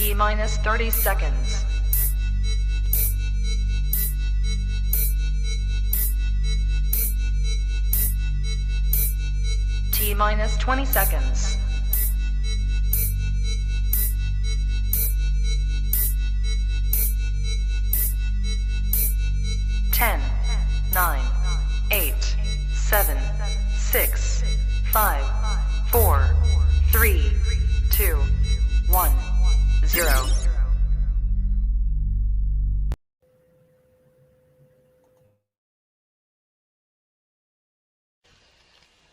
T minus 30 seconds. T minus 20 seconds. 10, 9, 8, 7, 6, 5, 4, 3, 2, 1, 0.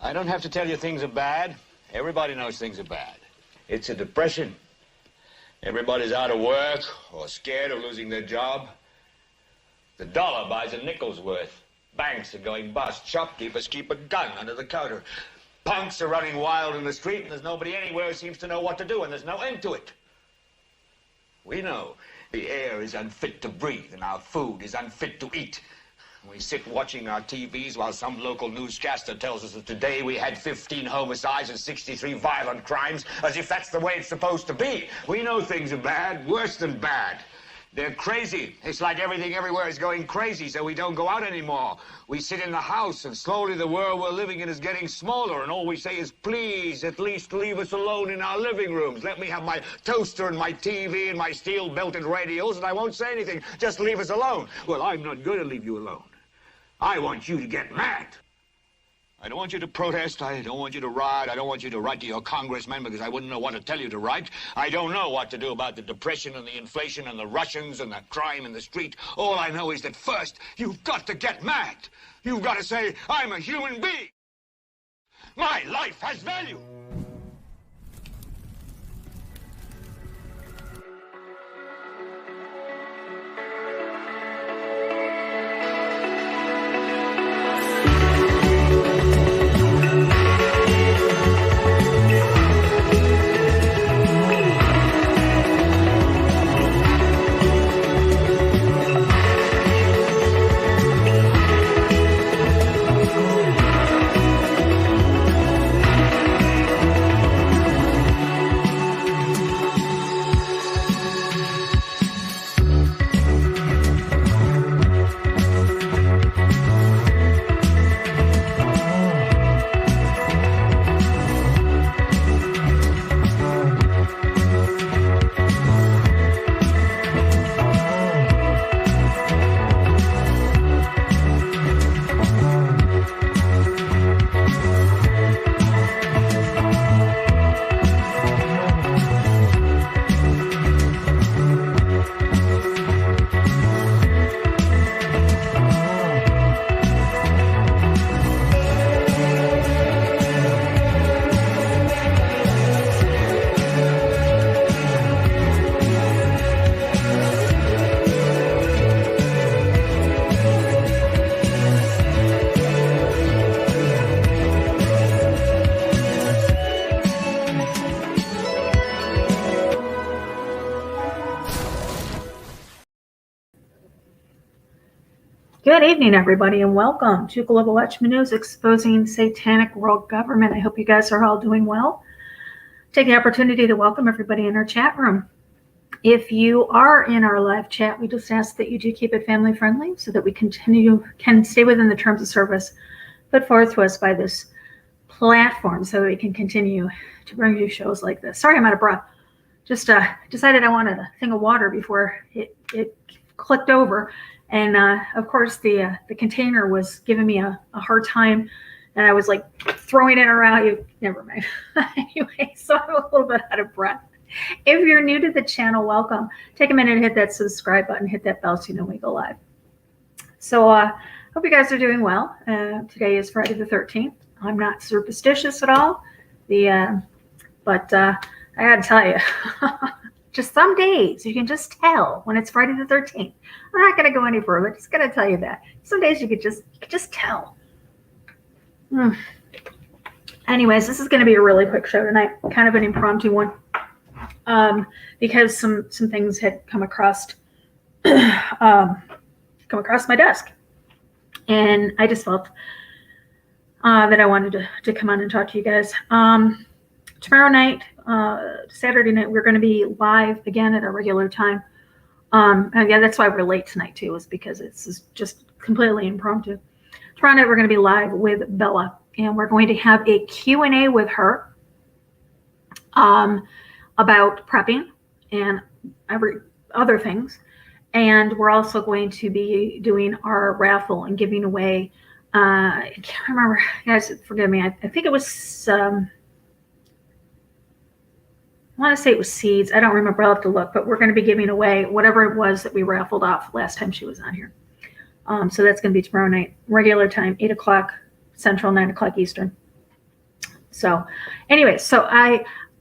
I don't have to tell you things are bad. Everybody knows things are bad. It's a depression. Everybody's out of work or scared of losing their job. The dollar buys a nickel's worth. Banks are going bust. Shopkeepers keep a gun under the counter. Punks are running wild in the street, and there's nobody anywhere who seems to know what to do, and there's no end to it. We know the air is unfit to breathe, and our food is unfit to eat. We sit watching our TVs while some local newscaster tells us that today we had 15 homicides and 63 violent crimes, as if that's the way it's supposed to be. We know things are bad, worse than bad. They're crazy. It's like everything everywhere is going crazy, so we don't go out anymore. We sit in the house, and slowly the world we're living in is getting smaller, and all we say is, please, at least leave us alone in our living rooms. Let me have my toaster and my TV and my steel-belted radios, and I won't say anything. Just leave us alone. Well, I'm not going to leave you alone. I want you to get mad. I don't want you to protest. I don't want you to riot. I don't want you to write to your congressman because I wouldn't know what to tell you to write. I don't know what to do about the depression and the inflation and the Russians and the crime in the street. All I know is that first, you've got to get mad. You've got to say, I'm a human being. My life has value. Good evening, everybody, and welcome to Global Watchman News, exposing satanic world government. I hope you guys are all doing well. Take the opportunity to welcome everybody in our chat room. If you are in our live chat, we just ask that you do keep it family friendly so that we can stay within the terms of service put forth to us by this platform so that we can continue to bring you shows like this. Sorry, I'm out of breath. Just decided I wanted a thing of water before it clicked over. And of course, the container was giving me a hard time, and I was like throwing it around. Never mind. Anyway, so I'm a little bit out of breath. If you're new to the channel, welcome. Take a minute and hit that subscribe button, hit that bell so you know when we go live. So hope you guys are doing well. Today is Friday the 13th. I'm not superstitious at all. But I gotta tell you. Just some days you can just tell when it's Friday the 13th. I'm not going to go any further. Just going to tell you that. Some days you could just tell. Anyways, this is going to be a really quick show tonight. Kind of an impromptu one. Because some things had come across my desk. And I just felt that I wanted to come on and talk to you guys. Tomorrow night, Saturday night, we're going to be live again at our regular time. And yeah, that's why we're late tonight too, is because it's just completely impromptu. Tomorrow night, we're going to be live with Bella, and we're going to have a Q&A with her about prepping and other things. And we're also going to be doing our raffle and giving away, I can't remember, guys, forgive me. I think it was, I want to say it was seeds. I don't remember. I'll have to look, but we're going to be giving away whatever it was that we raffled off last time she was on here. So that's going to be tomorrow night, regular time, 8 o'clock Central, 9 o'clock Eastern. So anyway, so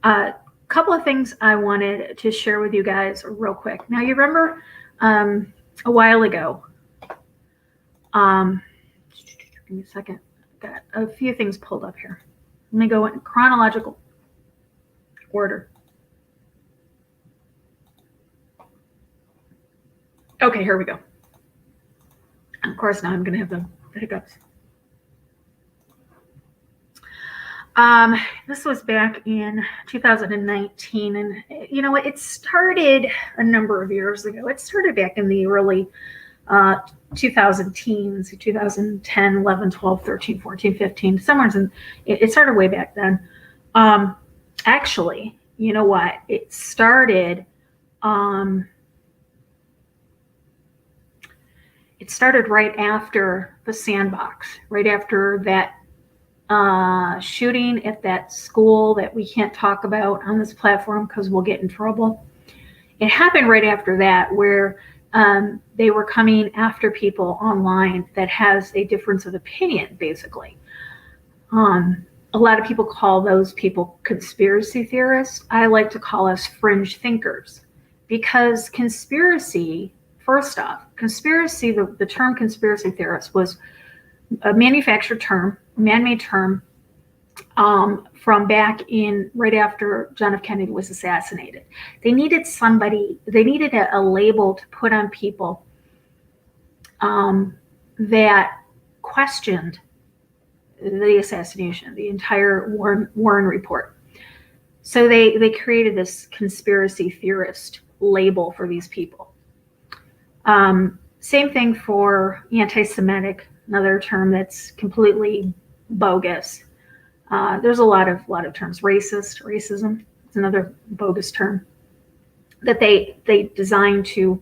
a couple of things I wanted to share with you guys real quick. Now, you remember a while ago, give me a second, got a few things pulled up here. Let me go in chronological order. Okay, here we go. Of course, now I'm going to have the hiccups. This was back in 2019, and you know what? It started a number of years ago. It started back in the early 2010s, 2010, 11, 12, 13, 14, 15, somewhere in, it started way back then. Actually, you know what? It started right after the sandbox, right after that shooting at that school that we can't talk about on this platform because we'll get in trouble. It happened right after that, where they were coming after people online that has a difference of opinion, basically. A lot of people call those people conspiracy theorists. I like to call us fringe thinkers, because conspiracy, first off, conspiracy, the term conspiracy theorist was a manufactured term, man-made term, from back in right after John F. Kennedy was assassinated. They needed a label to put on people that questioned the assassination, the entire Warren report. So they created this conspiracy theorist label for these people. Same thing for anti-Semitic, another term that's completely bogus. There's a lot of terms. Racism is another bogus term that they designed to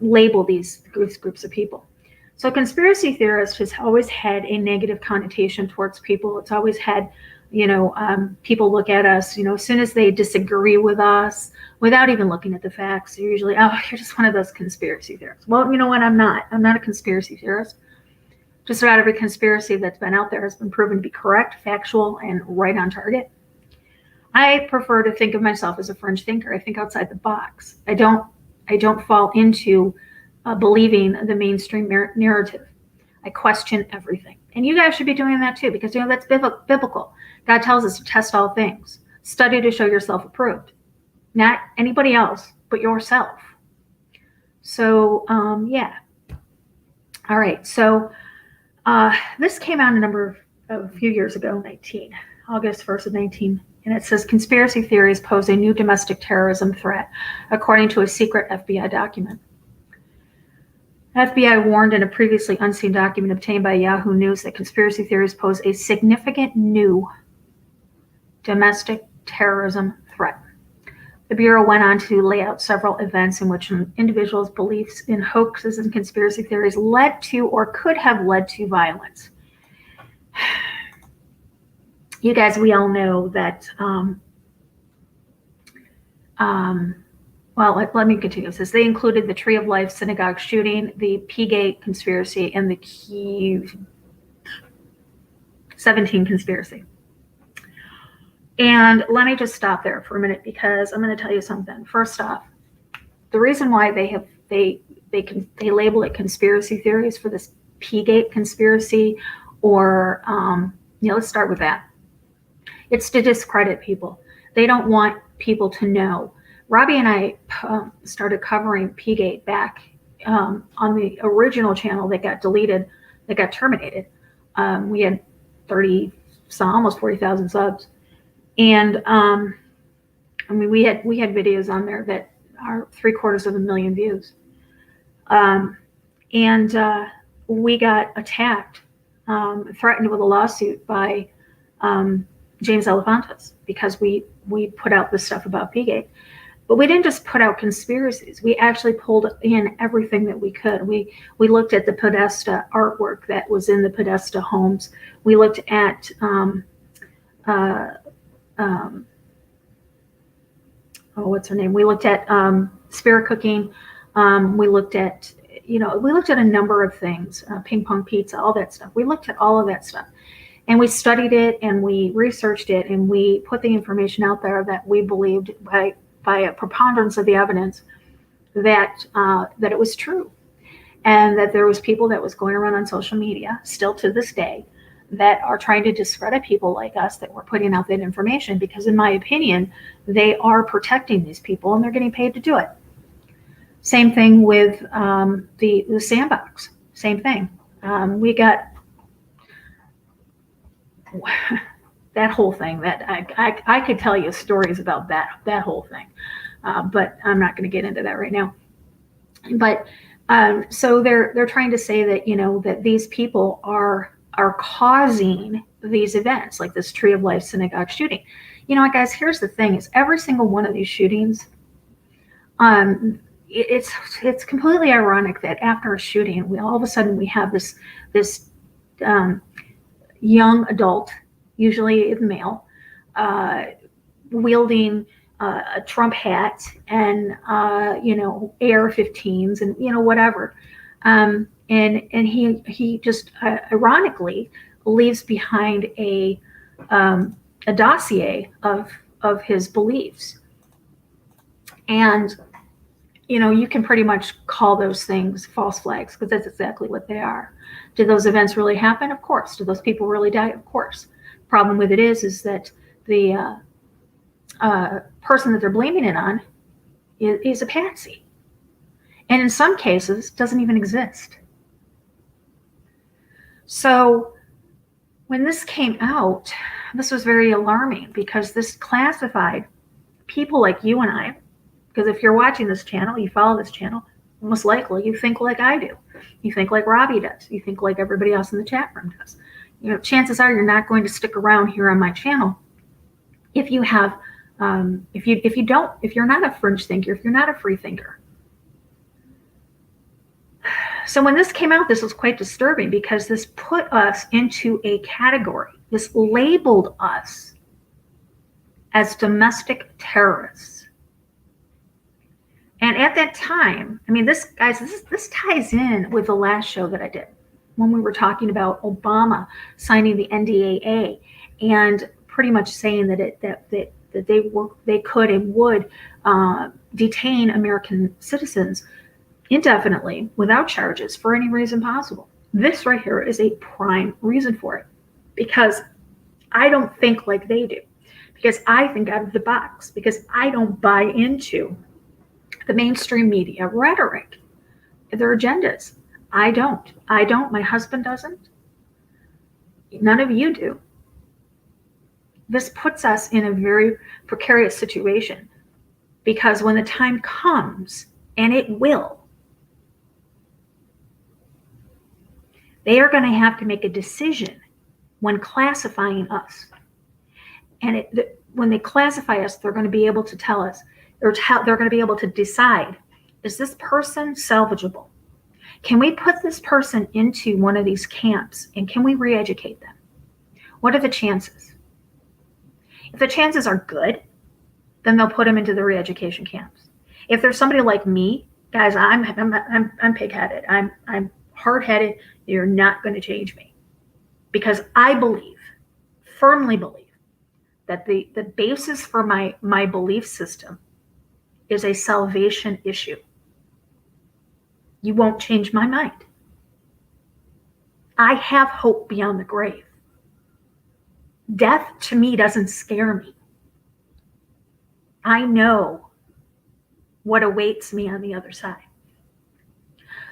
label these groups of people. So conspiracy theorist has always had a negative connotation towards people. It's always had, people look at us, as soon as they disagree with us, without even looking at the facts, they're usually, oh, you're just one of those conspiracy theorists. Well, you know what? I'm not a conspiracy theorist. Just about every conspiracy that's been out there has been proven to be correct, factual, and right on target. I prefer to think of myself as a fringe thinker. I think outside the box. I don't fall into believing the mainstream narrative. I question everything. And you guys should be doing that too, because that's biblical. God tells us to test all things. Study to show yourself approved. Not anybody else, but yourself. So, yeah. All right. So, this came out a few years ago, August 1st of 19. And it says conspiracy theories pose a new domestic terrorism threat, according to a secret FBI document. FBI warned in a previously unseen document obtained by Yahoo News that conspiracy theories pose a significant new domestic terrorism threat. The Bureau went on to lay out several events in which individuals' beliefs in hoaxes and conspiracy theories led to or could have led to violence. You guys, we all know that, well, let me continue. It says they included the Tree of Life synagogue shooting, the P-Gate conspiracy, and the Q17 conspiracy. And let me just stop there for a minute, because I'm going to tell you something. First off, the reason why they label it conspiracy theories for this P-Gate conspiracy, or let's start with that. It's to discredit people. They don't want people to know. Robbie and I started covering P-Gate back on the original channel that got deleted, that got terminated. We had almost 40,000 subs. And I mean, we had videos on there that are 750,000 views. And we got attacked, threatened with a lawsuit by James Elefantis because we put out this stuff about P-Gate. But we didn't just put out conspiracies. We actually pulled in everything that we could. We looked at the Podesta artwork that was in the Podesta homes. We looked at what's her name? We looked at spirit cooking. We looked at a number of things, ping pong pizza, all that stuff. We looked at all of that stuff. And we studied it and we researched it and we put the information out there that we believed by a preponderance of the evidence that it was true, and that there was people that was going around on social media still to this day that are trying to discredit people like us that were putting out that information, because in my opinion they are protecting these people and they're getting paid to do it. Same thing with the sandbox. Same thing. We got that whole thing that I could tell you stories about that whole thing, but I'm not going to get into that right now. But so they're trying to say that that these people are causing these events like this Tree of Life synagogue shooting. Guys, here's the thing: is every single one of these shootings, it's completely ironic that after a shooting, we all of a sudden we have this young adult, usually a male, wielding a Trump hat and AR-15s and whatever, and he just ironically leaves behind a dossier of his beliefs, and you can pretty much call those things false flags, because that's exactly what they are. Did those events really happen? Of course. Did those people really die? Of course. Problem with it is that the person that they're blaming it on is a patsy, and in some cases doesn't even exist. So when this came out, this was very alarming, because this classified people like you and I, because if you're watching this channel, you follow this channel, most likely you think like I do. You think like Robbie does. You think like everybody else in the chat room does. Chances are you're not going to stick around here on my channel if you have, if you're not a fringe thinker, if you're not a free thinker. So when this came out, this was quite disturbing, because this put us into a category. This labeled us as domestic terrorists. And at that time, I mean, this ties in with the last show that I did, when we were talking about Obama signing the NDAA and pretty much saying that they could and would detain American citizens indefinitely without charges for any reason possible. This right here is a prime reason for it, because I don't think like they do, because I think out of the box, because I don't buy into the mainstream media rhetoric, their agendas. I don't. My husband doesn't. None of you do. This puts us in a very precarious situation, because when the time comes, and it will, they are going to have to make a decision when classifying us. And when they classify us, they're going to be able to tell us, they're going to be able to decide, is this person salvageable? Can we put this person into one of these camps, and can we re-educate them? What are the chances? If the chances are good, then they'll put them into the re-education camps. If there's somebody like me, guys, I'm pig-headed. I'm hard-headed. You're not going to change me, because I firmly believe, that the basis for my belief system is a salvation issue. You won't change my mind. I have hope beyond the grave. Death to me doesn't scare me. I know what awaits me on the other side.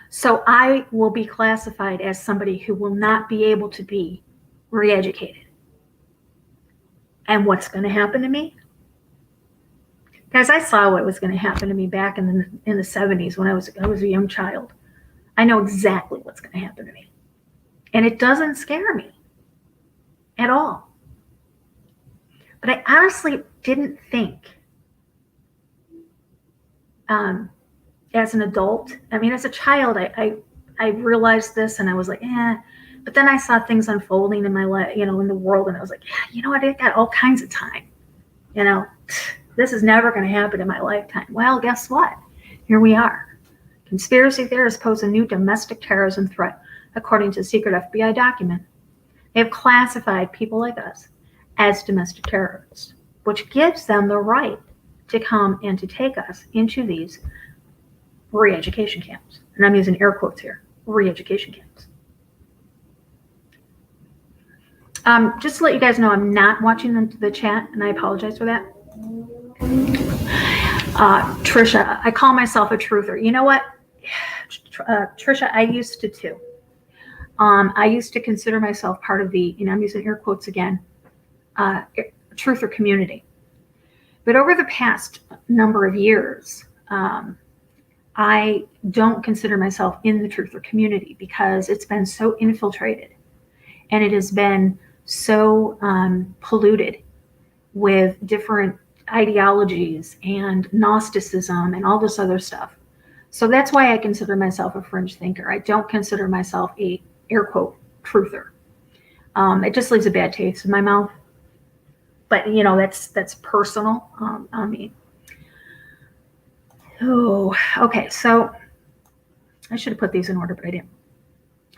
So I will be classified as somebody who will not be able to be re-educated. And what's going to happen to me? Guys, I saw what was going to happen to me back in the 70s when I was a young child. I know exactly what's going to happen to me. And it doesn't scare me at all. But I honestly didn't think as an adult. I mean, as a child, I realized this and I was like, eh. But then I saw things unfolding in my life, in the world, and I was like, yeah, you know what? I got all kinds of time. This is never going to happen in my lifetime. Well, guess what? Here we are. Conspiracy theorists pose a new domestic terrorism threat, according to a secret FBI document. They have classified people like us as domestic terrorists, which gives them the right to come and to take us into these re-education camps. And I'm using air quotes here, re-education camps. Just to let you guys know, I'm not watching the chat, and I apologize for that. Trisha, I call myself a truther. You know what? Trisha, I used to too. I used to consider myself part of the, I'm using air quotes again, truther community. But over the past number of years, I don't consider myself in the truther community because it's been so infiltrated and it has been so polluted with different ideologies and Gnosticism and all this other stuff. So that's why I consider myself a fringe thinker. I don't consider myself a air quote truther. It just leaves a bad taste in my mouth. But that's personal. I mean, oh, okay. So I should have put these in order, but I didn't.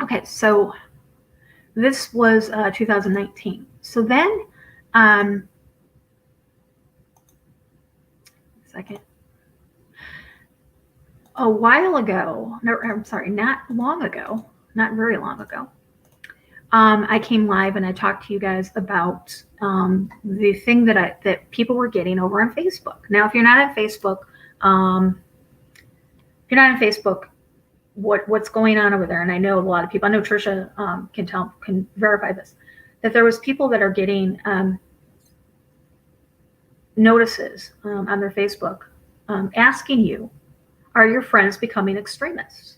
Okay, so this was 2019. So then, a while ago, no, I'm sorry, not long ago, not very long ago, I came live and I talked to you guys about the thing that people were getting over on Facebook. Now, if you're not on Facebook, what's going on over there? And I know a lot of people. I know Trisha can verify this. That there was people that are getting notices on their Facebook asking you, are your friends becoming extremists?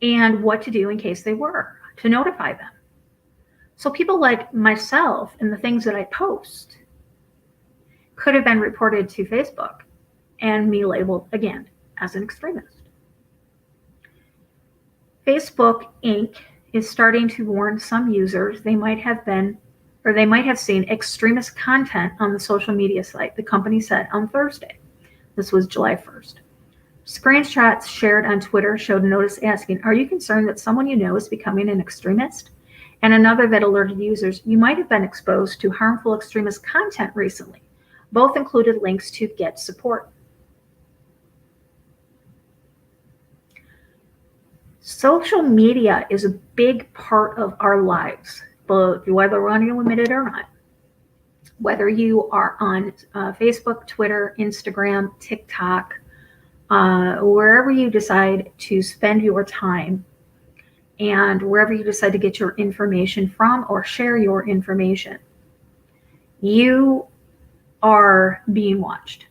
And what to do in case they were, to notify them. So people like myself and the things that I post could have been reported to Facebook and me labeled again as an extremist. Facebook Inc. is starting to warn some users they might have seen extremist content on the social media site, the company said on Thursday. This was July 1st. Screenshots shared on Twitter showed a notice asking, are you concerned that someone you know is becoming an extremist? And another that alerted users, you might have been exposed to harmful extremist content recently. Both included links to get support. Social media is a big part of our lives, whether we're unlimited or not. Whether you are on Facebook, Twitter, Instagram, TikTok, wherever you decide to spend your time and wherever you decide to get your information from or share your information, you are being watched.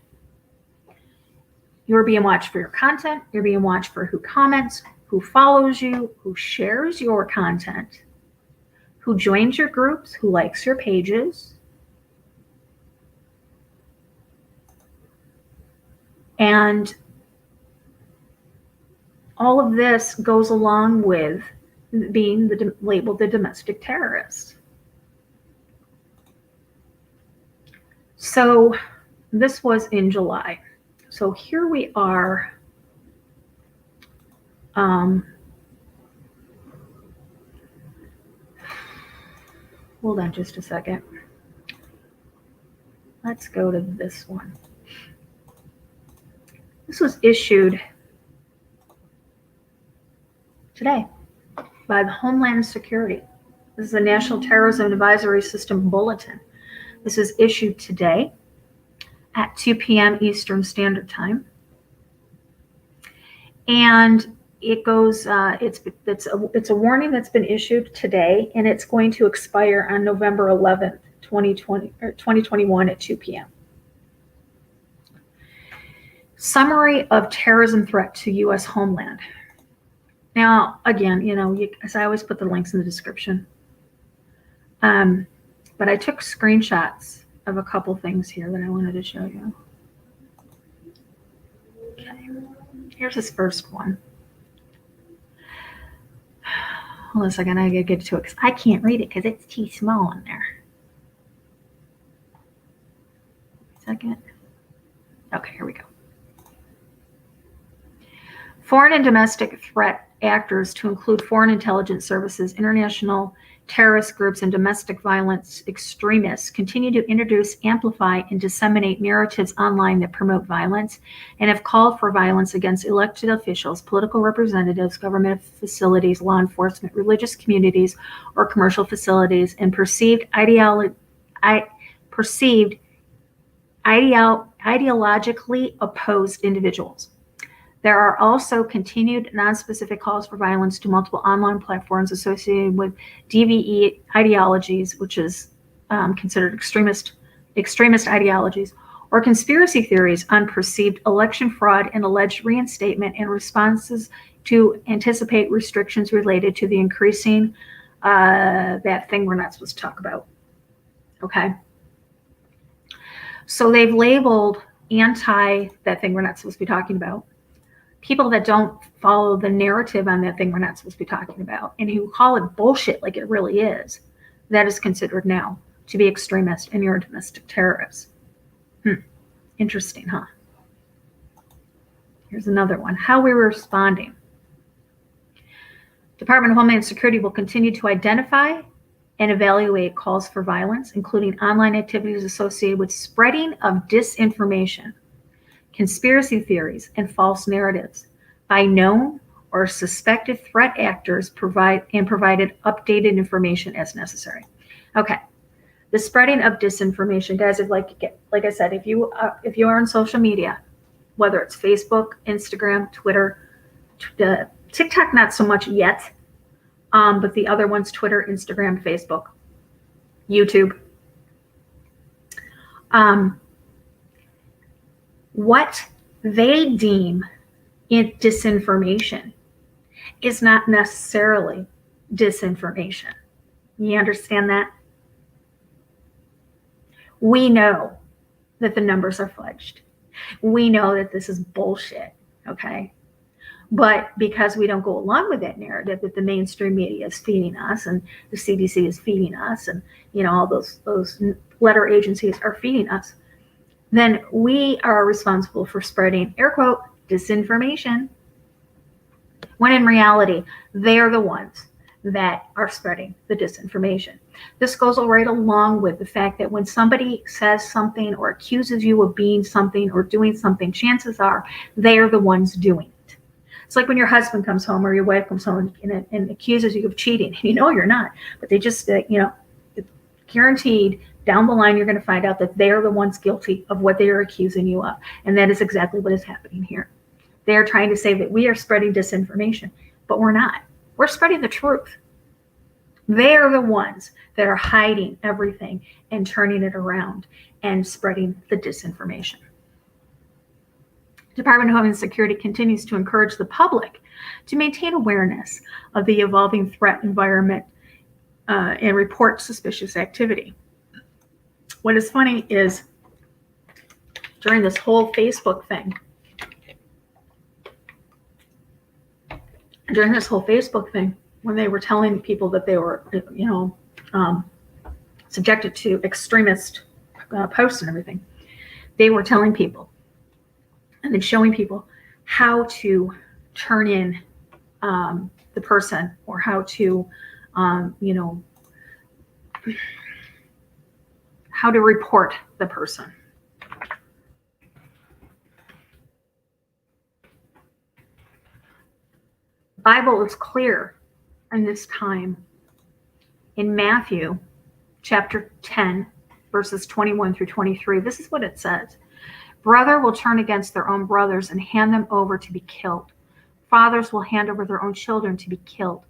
You're being watched for your content. You're being watched for who comments, who follows you, who shares your content, who joins your groups, who likes your pages. And all of this goes along with being labeled the domestic terrorist. So this was in July. So here we are. Hold on just a second. Let's go to this one. This was issued today by the Homeland Security. This is the National Terrorism Advisory System Bulletin. This is issued today at 2 p.m. Eastern Standard Time. And it goes, it's a warning that's been issued today, and it's going to expire on November 11th, 2021 at 2 p.m. Summary of terrorism threat to U.S. homeland. Now, again, as I always put the links in the description. But I took screenshots of a couple things here that I wanted to show you. Okay, here's this first one. Hold on a second, I gotta get to it because I can't read it because it's too small in there. Second. Okay, here we go. Foreign and domestic threat actors, to include foreign intelligence services, international terrorist groups, and domestic violence extremists, continue to introduce, amplify, and disseminate narratives online that promote violence and have called for violence against elected officials, political representatives, government facilities, law enforcement, religious communities, or commercial facilities, and perceived ideologically opposed individuals. There are also continued non-specific calls for violence to multiple online platforms associated with DVE ideologies, which is considered extremist ideologies, or conspiracy theories on perceived election fraud and alleged reinstatement, and responses to anticipate restrictions related to the increasing that thing we're not supposed to talk about. Okay. So they've labeled that thing we're not supposed to be talking about, people that don't follow the narrative on that thing we're not supposed to be talking about, and who call it bullshit like it really is, that is considered now to be extremist and you're a domestic terrorist. Interesting, huh? Here's another one. How we were responding. Department of Homeland Security will continue to identify and evaluate calls for violence, including online activities associated with spreading of disinformation, conspiracy theories, and false narratives by known or suspected threat actors, provided updated information as necessary. Okay, the spreading of disinformation, guys. Like I said, if you are on social media, whether it's Facebook, Instagram, Twitter, TikTok, not so much yet, but the other ones, Twitter, Instagram, Facebook, YouTube. What they deem disinformation is not necessarily disinformation. You understand that? We know that the numbers are fudged. We know that this is bullshit, okay? But because we don't go along with that narrative that the mainstream media is feeding us, and the CDC is feeding us, and all those letter agencies are feeding us, then we are responsible for spreading, air quote, disinformation, when in reality, they're the ones that are spreading the disinformation. This goes right along with the fact that when somebody says something or accuses you of being something or doing something, chances are they are the ones doing it. It's like when your husband comes home or your wife comes home and accuses you of cheating. You're not, but they just, guaranteed down the line, you're going to find out that they're the ones guilty of what they are accusing you of. And that is exactly what is happening here. They are trying to say that we are spreading disinformation, but we're not. We're spreading the truth. They are the ones that are hiding everything and turning it around and spreading the disinformation. Department of Homeland Security continues to encourage the public to maintain awareness of the evolving threat environment and report suspicious activity. What is funny is during this whole Facebook thing, when they were telling people that they were, subjected to extremist posts and everything, they were telling people and then showing people how to turn in the person, or how to, how to report the person. The Bible is clear in this time. In Matthew chapter 10, verses 21 through 23, this is what it says. Brother will turn against their own brothers and hand them over to be killed. Fathers will hand over their own children to be killed.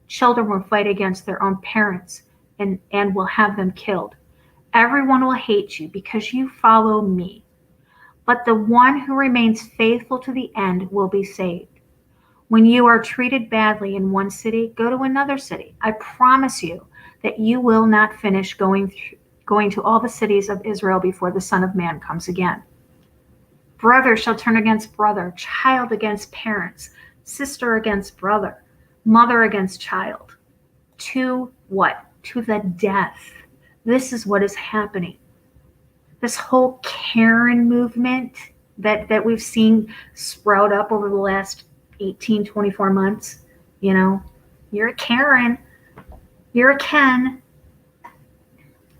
Children will fight against their own parents and will have them killed. Everyone will hate you because you follow me. but the one who remains faithful to the end will be saved. When you are treated badly in one city, go to another city. I promise you that you will not finish going to all the cities of Israel before the Son of Man comes again. Brother shall turn against brother, child against parents, sister against brother, mother against child. To what? To the death. This is what is happening. This whole Karen movement that we've seen sprout up over the last 18, 24 months. You know, you're a Karen, you're a Ken.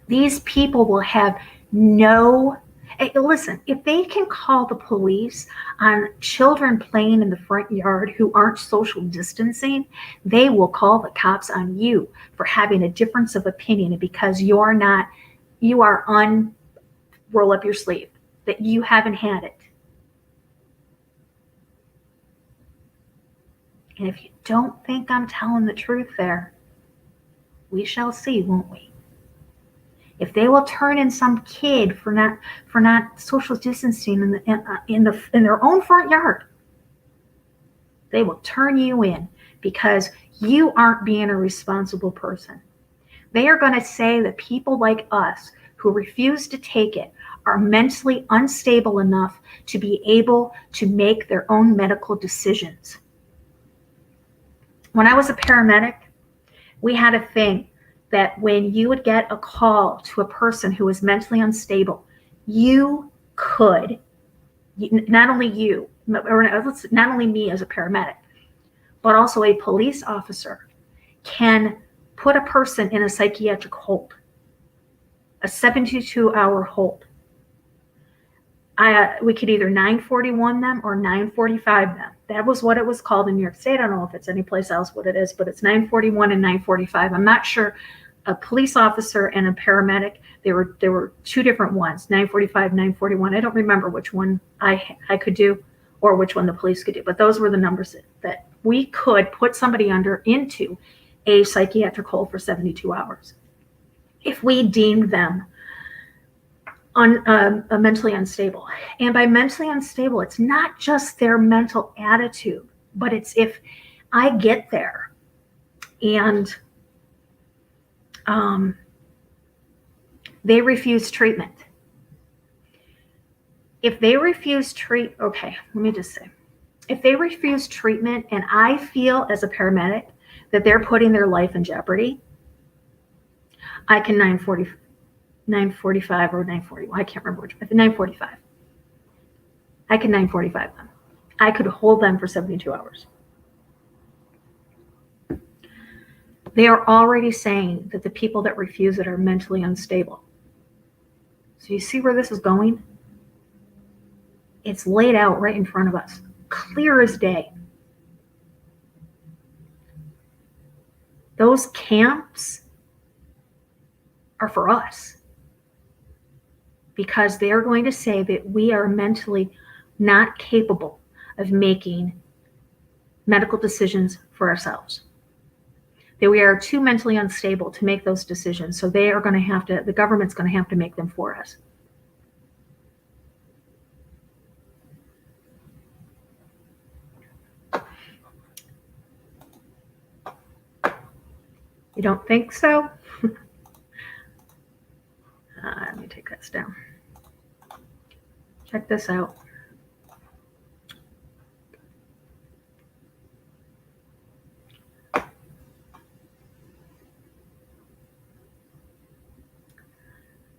These people will have no, listen, if they can call the police on children playing in the front yard who aren't social distancing, they will call the cops on you for having a difference of opinion because you are roll up your sleeve, that you haven't had it. And if you don't think I'm telling the truth there, we shall see, won't we? If they will turn in some kid for not social distancing in their own front yard, they will turn you in because you aren't being a responsible person. They are going to say that people like us who refuse to take it are mentally unstable enough to be able to make their own medical decisions. When I was a paramedic, we had a thing that when you would get a call to a person who was mentally unstable, you could, not only me as a paramedic, but also a police officer can put a person in a psychiatric hold, a 72-hour hold. We could either 941 them or 945 them. That was what it was called in New York State. I don't know if it's anyplace else what it is, but it's 941 and 945. I'm not sure. A police officer and a paramedic, there were two different ones, 945, 941. I don't remember which one I could do or which one the police could do, but those were the numbers that we could put somebody into a psychiatric hold for 72 hours if we deemed them mentally unstable. And by mentally unstable, it's not just their mental attitude, but it's if I get there and they refuse treatment. If they refuse if they refuse treatment and I feel as a paramedic that they're putting their life in jeopardy, I can 945 or 940. I can't remember which. 945. I can 945 them. I could hold them for 72 hours. They are already saying that the people that refuse it are mentally unstable. So you see where this is going? It's laid out right in front of us, clear as day. Those camps are for us because they are going to say that we are mentally not capable of making medical decisions for ourselves, that we are too mentally unstable to make those decisions. So they are going to have to, the government's going to have to make them for us. You don't think so? Let me take this down. Check this out.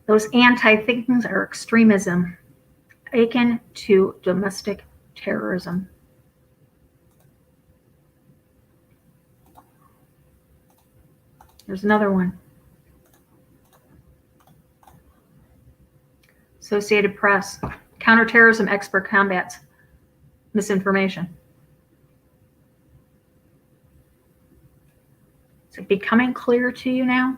Those anti-thinkings are extremism akin to domestic terrorism. There's another one. Associated Press, counterterrorism expert combats misinformation. Is it becoming clear to you now?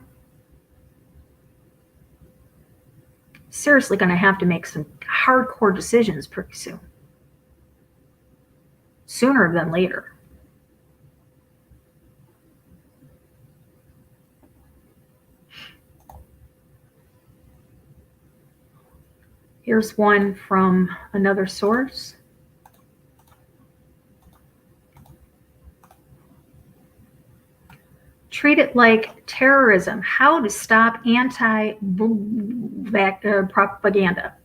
Seriously going to have to make some hardcore decisions pretty soon. Sooner than later. Here's one from another source. Treat it like terrorism. How to stop anti-propaganda.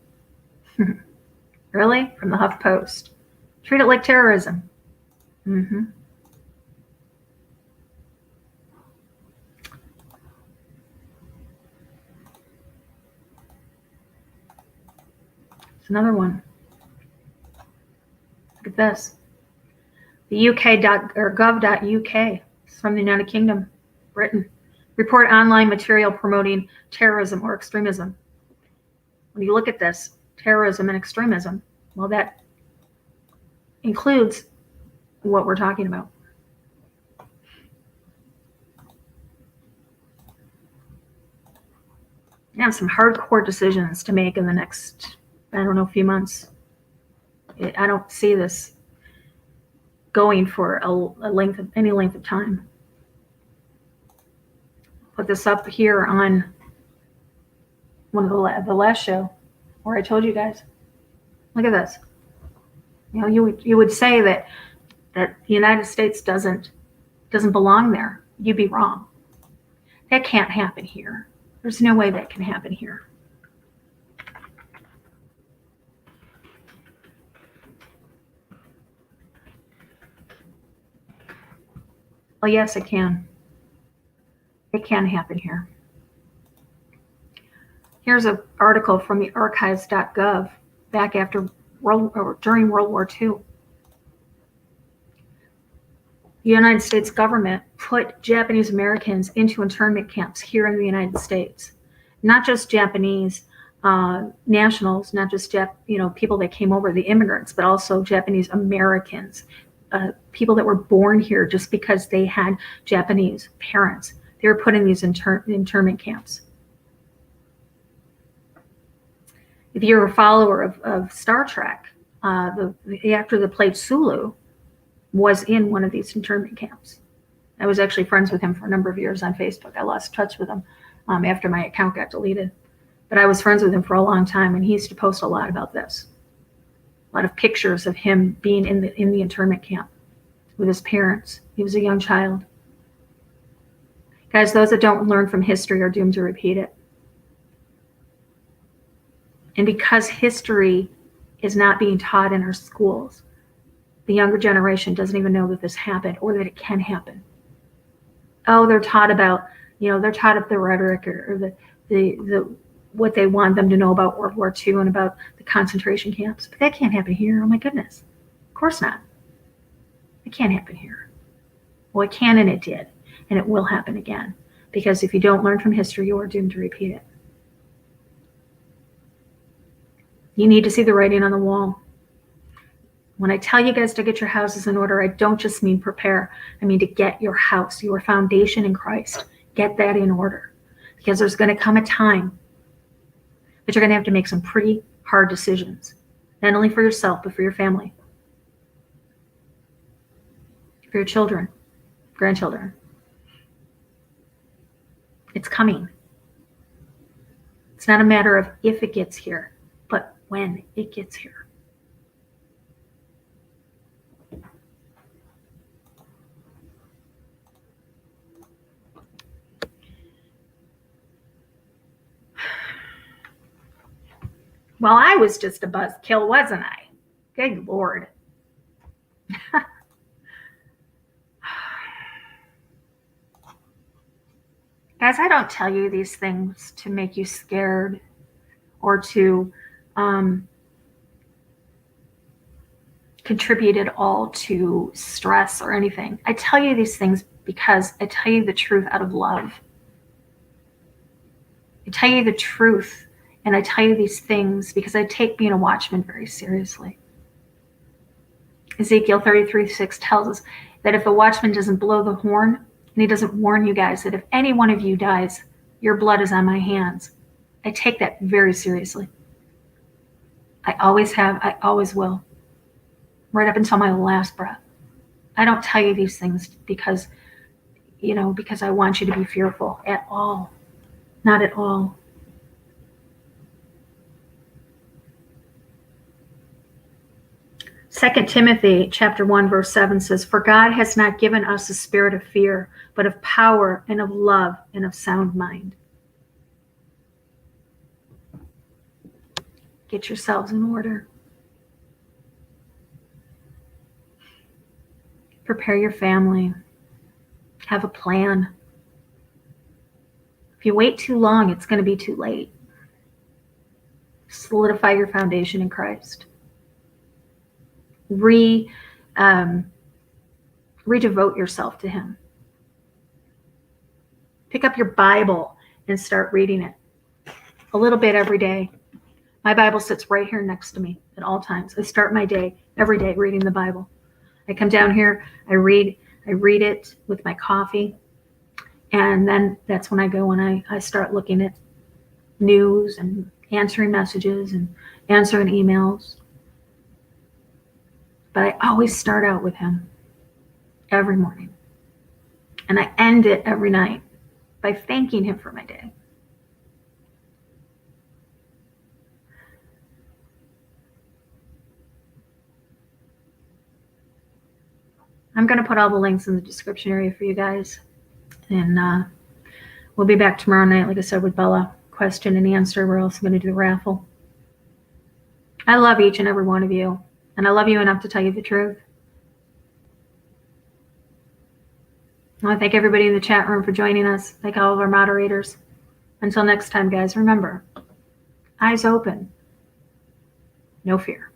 Really? From the HuffPost. Treat it like terrorism. Mm-hmm. It's another one. Look at this. The UK.gov.uk. It's from the United Kingdom, Britain. Report online material promoting terrorism or extremism. When you look at this, terrorism and extremism, well, that includes what we're talking about. You have some hardcore decisions to make in the next, I don't know, few months. I don't see this going for any length of time. Put this up here on one of the last show where I told you guys. Look at this. You know, you would say that the United States doesn't belong there. You'd be wrong. That can't happen here. There's no way that can happen here. Well, yes, it can. It can happen here. Here's an article from the archives.gov back during World War II. The United States government put Japanese Americans into internment camps here in the United States. Not just Japanese nationals, not just people that came over, the immigrants, but also Japanese Americans, people that were born here just because they had Japanese parents. They were put in these internment camps. If you're a follower of Star Trek, the actor that played Sulu was in one of these internment camps. I was actually friends with him for a number of years on Facebook. I lost touch with him after my account got deleted. But I was friends with him for a long time, and he used to post a lot about this. A lot of pictures of him being in the internment camp with his parents. He was a young child. Guys, those that don't learn from history are doomed to repeat it. And because history is not being taught in our schools, the younger generation doesn't even know that this happened or that it can happen. Oh, they're taught about, they're taught of the rhetoric or the what they want them to know about World War II and about the concentration camps. But that can't happen here. Oh my goodness. Of course not. It can't happen here. Well, it can and it did. And it will happen again. Because if you don't learn from history, you are doomed to repeat it. You need to see the writing on the wall. When I tell you guys to get your houses in order, I don't just mean prepare. I mean to get your house, your foundation in Christ. Get that in order. Because there's going to come a time that you're going to have to make some pretty hard decisions. Not only for yourself, but for your family. For your children, grandchildren. It's coming. It's not a matter of if it gets here, but when it gets here. Well, I was just a buzzkill, wasn't I? Good Lord. Guys, I don't tell you these things to make you scared or to contribute at all to stress or anything. I tell you these things because I tell you the truth out of love. I tell you the truth, and I tell you these things because I take being a watchman very seriously. Ezekiel 33:6 tells us that if a watchman doesn't blow the horn, and he doesn't warn you guys that if any one of you dies, your blood is on my hands. I take that very seriously. I always have, I always will. Right up until my last breath. I don't tell you these things because I want you to be fearful at all. Not at all. 2 Timothy chapter 1, verse 7 says, "For God has not given us a spirit of fear, but of power and of love and of sound mind." Get yourselves in order. Prepare your family. Have a plan. If you wait too long, it's going to be too late. Solidify your foundation in Christ. Redevote yourself to Him. Pick up your Bible and start reading it a little bit every day. My Bible sits right here next to me at all times. I start my day every day reading the Bible. I come down here, I read it with my coffee, and then that's when I go and I start looking at news and answering messages and answering emails. But I always start out with Him every morning. And I end it every night by thanking Him for my day. I'm going to put all the links in the description area for you guys. And we'll be back tomorrow night, like I said, with Bella. Question and answer. We're also going to do the raffle. I love each and every one of you. And I love you enough to tell you the truth. I want to thank everybody in the chat room for joining us. Thank all of our moderators. Until next time, guys, remember, eyes open, no fear.